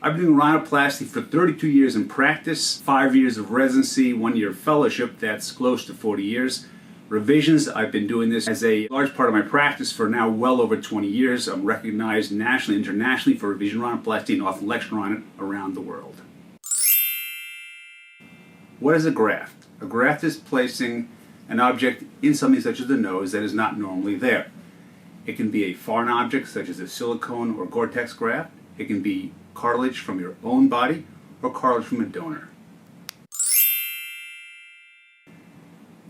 I've been doing rhinoplasty for 32 years in practice, 5 years of residency, 1 year of fellowship, that's close to 40 years. Revisions, I've been doing this as a large part of my practice for now well over 20 years. I'm recognized nationally and internationally for revision rhinoplasty and often lecture on it around the world. What is a graft? A graft is placing an object in something such as the nose that is not normally there. It can be a foreign object such as a silicone or Gore-Tex graft. It can be cartilage from your own body or cartilage from a donor.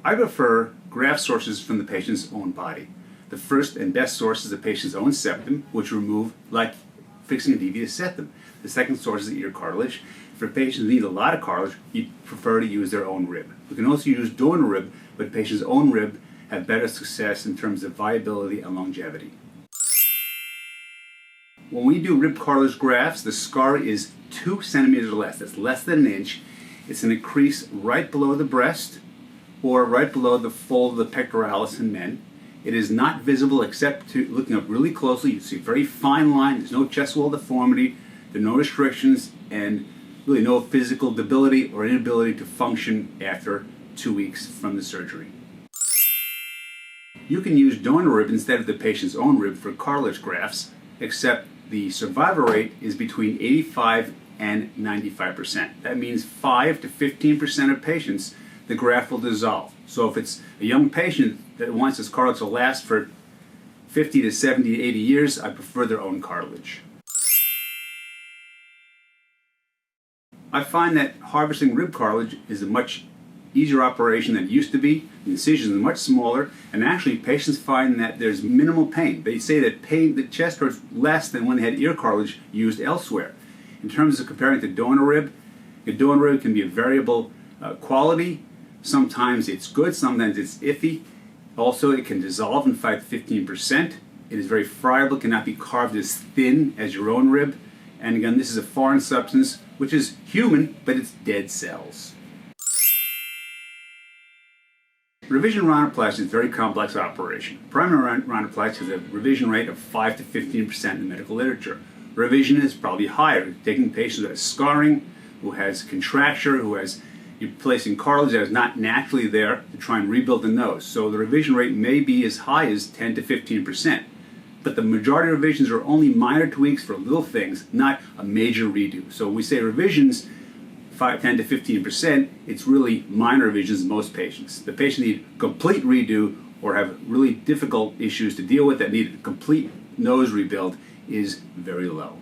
I prefer graft sources from the patient's own body. The first and best source is the patient's own septum, which we remove like fixing a devious septum. The second source is ear cartilage. For patients who need a lot of cartilage, you prefer to use their own rib. We can also use donor rib, but the patient's own rib have better success in terms of viability and longevity. When we do rib cartilage grafts, the scar is 2 centimeters or less. That's less than an inch. It's in a crease right below the breast or right below the fold of the pectoralis in men. It is not visible except to looking up really closely. You see a very fine line. There's no chest wall deformity. There are no restrictions and really no physical debility or inability to function after 2 weeks from the surgery. You can use donor rib instead of the patient's own rib for cartilage grafts, except the survival rate is between 85 and 95%. That means 5 to 15% of patients, the graft will dissolve. So if it's a young patient that wants his cartilage to last for 50 to 70 to 80 years, I prefer their own cartilage. I find that harvesting rib cartilage is a much easier operation than it used to be. The incisions are much smaller, and actually patients find that there's minimal pain. They say that the chest hurts less than when they had ear cartilage used elsewhere. In terms of comparing to donor rib, a donor rib can be a variable quality. Sometimes it's good, sometimes it's iffy. Also, it can dissolve in 5 to 15%. It is very friable, cannot be carved as thin as your own rib. And again, this is a foreign substance, which is human, but it's dead cells. Revision rhinoplasty is a very complex operation. Primary rhinoplasty has a revision rate of 5 to 15% in the medical literature. Revision is probably higher, taking patients who have scarring, who has contracture, you're placing cartilage that is not naturally there to try and rebuild the nose. So the revision rate may be as high as 10 to 15%. But the majority of revisions are only minor tweaks for little things, not a major redo. So when we say revisions, 10 to 15%, it's really minor revisions in most patients. The patient need complete redo or have really difficult issues to deal with that need a complete nose rebuild is very low.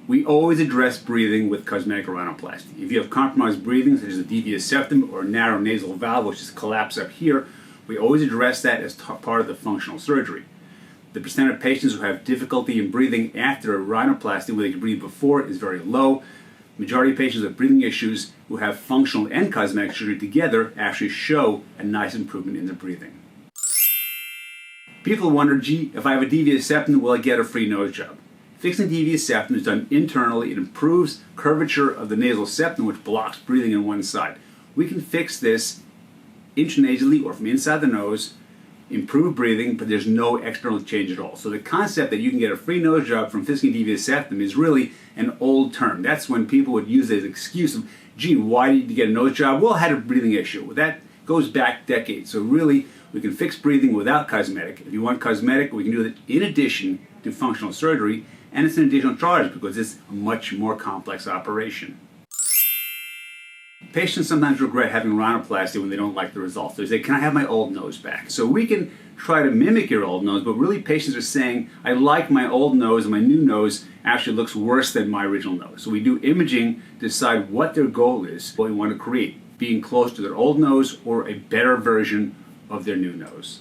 We always address breathing with cosmetic rhinoplasty. If you have compromised breathing, such as a devious septum or a narrow nasal valve, which is collapsed up here, we always address that as part of the functional surgery. The percent of patients who have difficulty in breathing after a rhinoplasty where they could breathe before is very low. Majority of patients with breathing issues who have functional and cosmetic surgery together actually show a nice improvement in their breathing. People wonder, gee, if I have a devious septum, will I get a free nose job? Fixing devious septum is done internally. It improves curvature of the nasal septum, which blocks breathing on one side. We can fix this intranasally or from inside the nose, improve breathing, but there's no external change at all. So the concept that you can get a free nose job from fixing devious septum is really an old term. That's when people would use it as an excuse of, gee, why did you get a nose job? Well, I had a breathing issue. Well, that goes back decades. So really, we can fix breathing without cosmetic. If you want cosmetic, we can do it in addition to functional surgery, and it's an additional charge because it's a much more complex operation. Patients sometimes regret having rhinoplasty when they don't like the results. They say, can I have my old nose back? So we can try to mimic your old nose, but really patients are saying, I like my old nose and my new nose actually looks worse than my original nose. So we do imaging to decide what their goal is, what we want to create, being close to their old nose or a better version of their new nose.